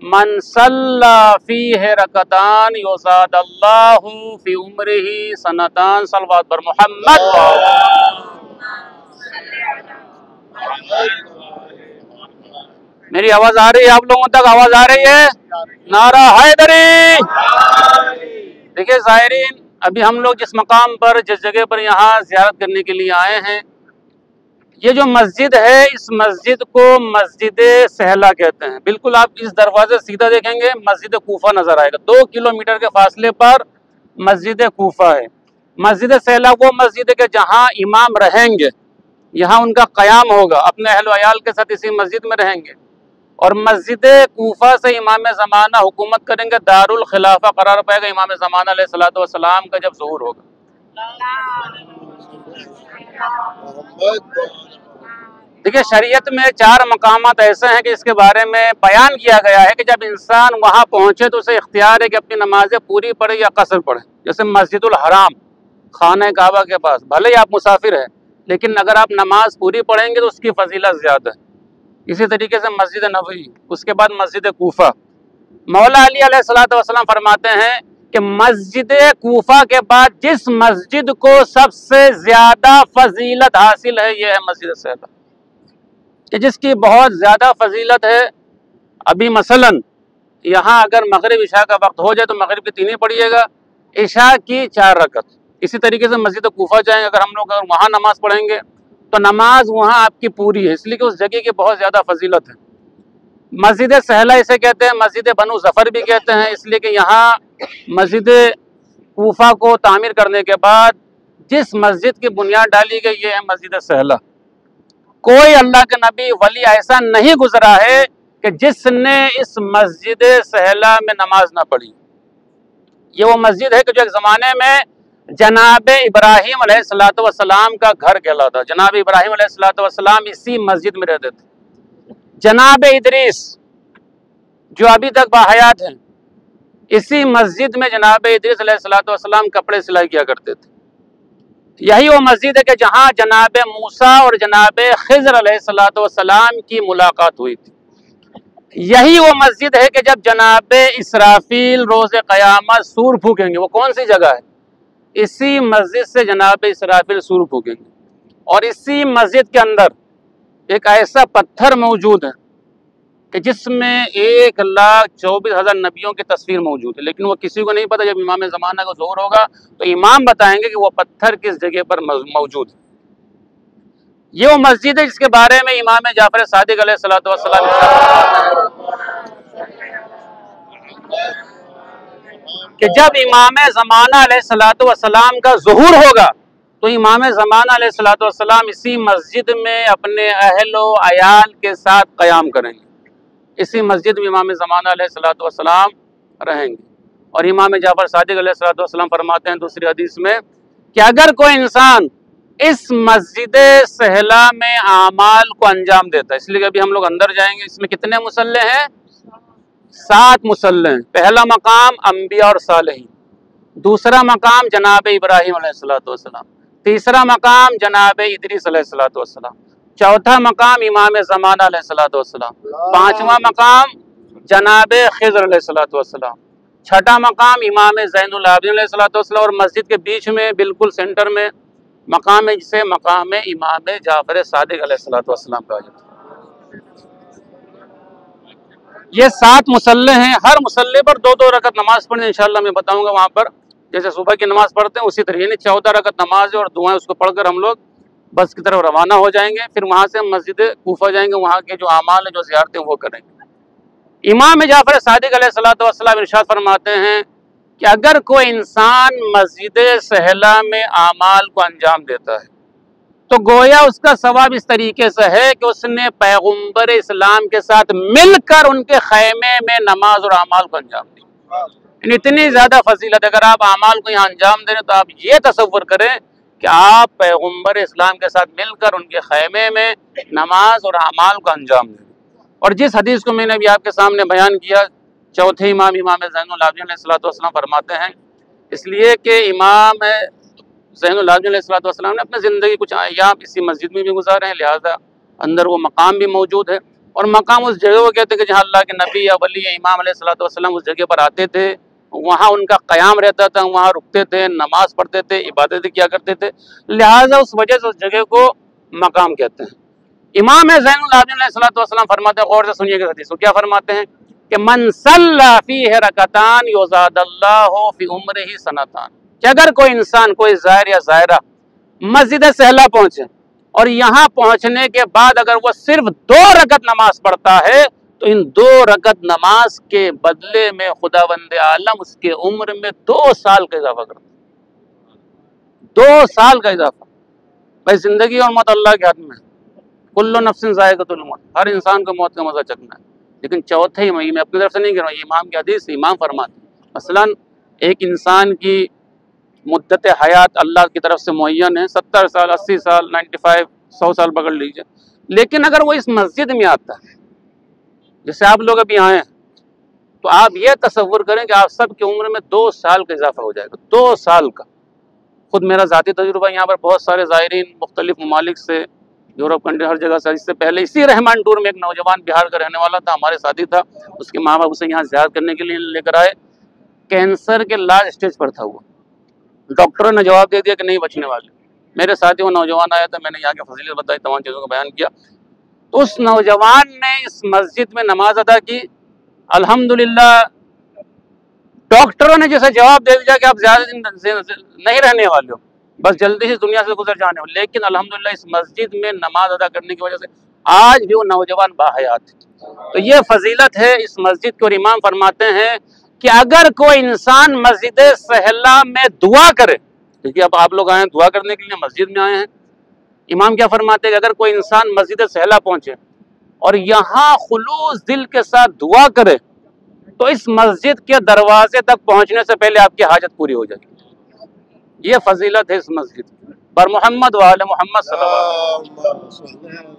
من صلی فیہ رکعتان یزاد اللہ فی عمرہ سنتان صلوات بر محمد۔ میری آواز آ رہی ہے آپ لوگوں تک؟ آواز آ رہی ہے؟ نعرہ حیدری۔ دیکھیں زائرین، ابھی ہم لوگ جس مقام پر، جس جگہ پر یہاں زیارت کرنے کے لیے آئے ہیں، یہ جو مسجد ہے اس مسجد کو مسجد سہلا کہتے ہیں۔ بالکل آپ اس دروازے سیدھا دیکھیں گے مسجد کوفہ نظر آئے گا، 2 کلومیٹر کے فاصلے پر مسجد کوفہ ہے۔ مسجد سہلا وہ مسجد ہے کہ جہاں امام رہیں گے، یہاں ان کا قیام ہوگا، اپنے اہل و عیال کے ساتھ اسی مسجد میں رہیں گے، اور مسجد کوفہ سے امام زمانہ حکومت کریں گے، دارالخلافہ قرار پائے گا امام زمانہ علیہ الصلوۃ والسلام کا جب ظہور ہوگا۔ دیکھیں شریعت میں 4 مقامات ایسے ہیں کہ اس کے بارے میں بیان کیا گیا ہے کہ جب انسان وہاں پہنچے تو اسے اختیار ہے کہ اپنی نمازیں پوری پڑھے یا قصر پڑھے۔ جیسے مسجد الحرام، خانہ کعبہ کے پاس، بھلے ہی آپ مسافر ہیں لیکن اگر آپ نماز پوری پڑھیں گے تو اس کی فضیلت زیادہ ہے۔ اسی طریقے سے مسجد نبوی، اس کے بعد مسجد کوفہ۔ مولا علی علیہ الصلوۃ والسلام فرماتے ہیں کہ مسجد کوفہ کے بعد جس مسجد کو سب سے زیادہ فضیلت حاصل ہے یہ ہے مسجد سہلا، کہ جس کی بہت زیادہ فضیلت ہے۔ ابھی مثلا یہاں اگر مغرب عشاء کا وقت ہو جائے تو مغرب کی 3 ہی پڑھیے گا، عشاء کی 4 رکعت۔ اسی طریقے سے مسجد کوفہ جائیں، اگر ہم لوگ وہاں نماز پڑھیں گے تو نماز وہاں آپ کی پوری ہے، اس لیے کہ اس جگہ کی بہت زیادہ فضیلت ہے۔ مسجد سہلا اسے کہتے ہیں، مسجد بنو ظفر بھی کہتے ہیں، اس لیے کہ یہاں مسجد کوفہ کو تعمیر کرنے کے بعد جس مسجد کی بنیاد ڈالی گئی یہ ہے مسجد سہلا۔ کوئی اللہ کے نبی ولی ایسا نہیں گزرا ہے کہ جس نے اس مسجد سہلا میں نماز نہ پڑھی۔ یہ وہ مسجد ہے کہ جو ایک زمانے میں جناب ابراہیم علیہ الصلوۃ والسلام کا گھر کہلاتا۔ جناب ابراہیم علیہ الصلوۃ والسلام اسی مسجد میں رہتے تھے۔ جناب ادریس جو ابھی تک باحیات ہیں، اسی مسجد میں جناب ادریس علیہ الصلوۃ والسلام کپڑے سلائی کیا کرتے تھے۔ یہی وہ مسجد ہے کہ جہاں جناب موسیٰ اور جناب خضر علیہ الصلوۃ والسلام کی ملاقات ہوئی تھی۔ یہی وہ مسجد ہے کہ جب جناب اسرافیل روز قیامت سور پھونکیں گے، وہ کون سی جگہ ہے؟ اسی مسجد سے جناب اسرافیل سور پھونکیں گے، اور اسی مسجد کے اندر ایک ایسا پتھر موجود ہے کہ جس میں 1,24,000 نبیوں کی تصویر موجود ہے، لیکن وہ کسی کو نہیں پتہ۔ جب امام زمانہ کا ظہور ہوگا تو امام بتائیں گے کہ وہ پتھر کس جگہ پر موجود ہے۔ یہ وہ مسجد ہے جس کے بارے میں امام جعفر صادق علیہ الصلوۃ والسلام کہ جب امام زمانہ علیہ الصلوۃ والسلام کا ظہور ہوگا تو امام زمانہ علیہ الصلوۃ والسلام اسی مسجد میں اپنے اہل و عیال کے ساتھ قیام کریں گے، اسی مسجد میں امام زمانہ علیہ الصلوۃ والسلام رہیں گے۔ اور امام جعفر صادق علیہ الصلوۃ والسلام فرماتے ہیں دوسری حدیث میں کہ اگر کوئی انسان اس مسجد سہلا میں اعمال کو انجام دیتا ہے، اس لیے کہ ابھی ہم لوگ اندر جائیں گے، اس میں کتنے مصلی ہیں؟ 7 مصلی ہیں۔ پہلا مقام انبیاء اور صالحین، دوسرا مقام جناب ابراہیم علیہ الصلوۃ والسلام، تیسرا مقام جناب ادریس علیہ الصلوۃ والسلام، چوتھا مقام امام زمانہ علیہ الصلوۃ والسلام، 5واں مقام جناب خضر علیہ الصلوۃ والسلام، 6واں مقام امام زین العابدین علیہ الصلوۃ والسلام، اور مسجد کے بیچ میں بالکل سینٹر میں مقام ہے جسے مقام امام جعفر صادق علیہ الصلوۃ والسلام کہا جاتا ہے۔ یہ 7 مصلی ہیں، ہر مصلی پر 2 رکعت نماز پڑھیں، انشاءاللہ میں بتاؤں گا وہاں پر جیسے صبح کی نماز پڑھتے ہیں اسی طرح، یعنی 14 رکعت نماز ہے اور دعائیں اس کو پڑھ کر ہم لوگ بس کی طرف روانہ ہو جائیں گے، پھر وہاں سے ہم مسجد کوفہ جائیں گے، وہاں کے جو اعمال ہیں جو زیارتیں وہ کریں گے۔ امام جعفر صادق علیہ الصلوۃ والسلام ارشاد فرماتے ہیں کہ اگر کوئی انسان مسجد سہلا میں اعمال کو انجام دیتا ہے تو گویا اس کا ثواب اس طریقے سے ہے کہ اس نے پیغمبر اسلام کے ساتھ مل کر ان کے خیمے میں نماز اور اعمال کو انجام دیا۔ اتنی زیادہ فضیلت، اگر آپ اعمال کو یہاں انجام دیں تو آپ یہ تصور کریں کہ آپ پیغمبر اسلام کے ساتھ مل کر ان کے خیمے میں نماز اور اعمال کو انجام دیں۔ اور جس حدیث کو میں نے ابھی آپ کے سامنے بیان کیا، چوتھے امام زین العابدین علیہ الصلوۃ والسلام فرماتے ہیں، اس لیے کہ امام زین العابدین علیہ الصلوۃ والسلام نے اپنی زندگی کچھ ایام اسی مسجد میں بھی گزارے ہیں، لہٰذا اندر وہ مقام بھی موجود ہے۔ اور مقام اس جگہ کو کہتے ہیں کہ جہاں اللہ کے نبی یا ولی یا امام علیہ الصلوۃ والسلام اس جگہ پر آتے تھے، وہاں ان کا قیام رہتا تھا، وہاں رکتے تھے، نماز پڑھتے تھے، عبادتیں کیا کرتے تھے، لہٰذا اس وجہ سے اس جگہ کو مقام کہتے ہیں۔ امام زین العابدین علیہ الصلوۃ والسلام فرماتے ہیں، غور سے سنیے گا حدیث کو، کیا فرماتے ہیں کہ من صلی فیہ رکعتان یزاد اللہ فی عمرہ سنتان، کہ اگر کوئی انسان، کوئی زائر یا زائرہ مسجد سہلا پہنچے اور یہاں پہنچنے کے بعد اگر وہ صرف 2 رکعت نماز پڑھتا ہے تو ان 2 رکعت نماز کے بدلے میں خداوند عالم اس کے عمر میں 2 سال کا اضافہ کرتا ہے۔ 2 سال کا اضافہ۔ بھائی زندگی اور موت اللہ کے ہاتھ میں ہے، کل نفس ذائقۃ الموت، ہر انسان کو موت کا مزہ چکھنا ہے، لیکن چوتھے میں اپنی طرف سے نہیں کہہ رہا ہوں، یہ امام کی حدیث امام فرماتے ہیں مثلا ایک انسان کی مدت حیات اللہ کی طرف سے معین ہے، 70 سال، 80 سال، 95، 100 سال پکڑ لیجئے، لیکن اگر وہ اس مسجد میں آتا ہے جیسے آپ لوگ ابھی آئے ہیں، تو آپ یہ تصور کریں کہ آپ سب کی عمر میں 2 سال کا اضافہ ہو جائے گا، 2 سال کا۔ خود میرا ذاتی تجربہ، یہاں پر بہت سارے زائرین مختلف ممالک سے، یورپ کنٹری، ہر جگہ سے، اس سے پہلے اسی رحمان ٹور میں ایک نوجوان بہار کا رہنے والا تھا، ہمارے ساتھی تھا، اس کے ماں باپ اسے یہاں زیارت کرنے کے لیے لے کر آئے، کینسر کے لاسٹ اسٹیج پر تھا وہ، ڈاکٹروں نے جواب دے دیا کہ نہیں بچنے والے۔ میرے ساتھی وہ نوجوان آیا تھا، میں نے یہاں کی فضیلت بتائی، تمام چیزوں کو بیان کیا، تو اس نوجوان نے اس مسجد میں نماز ادا کی، الحمدللہ ڈاکٹروں نے جیسے جواب دے دیا کہ آپ زیادہ دن نہیں رہنے والے ہو، بس جلدی سے دنیا سے گزر جانے ہو، لیکن الحمدللہ اس مسجد میں نماز ادا کرنے کی وجہ سے آج بھی وہ نوجوان باحیات ہے۔ تو یہ فضیلت ہے اس مسجد کی، اور امام فرماتے ہیں کہ اگر کوئی انسان مسجد سہلا میں دعا کرے، کیونکہ اب آپ لوگ آئے ہیں دعا کرنے کے لیے، مسجد میں آئے ہیں، امام کیا فرماتے ہیں کہ اگر کوئی انسان مسجد سہلا پہنچے اور یہاں خلوص دل کے ساتھ دعا کرے تو اس مسجد کے دروازے تک پہنچنے سے پہلے آپ کی حاجت پوری ہو جائے گی۔ یہ فضیلت ہے اس مسجد کی۔ بر محمد و آل محمد صلی اللہ علیہ وسلم۔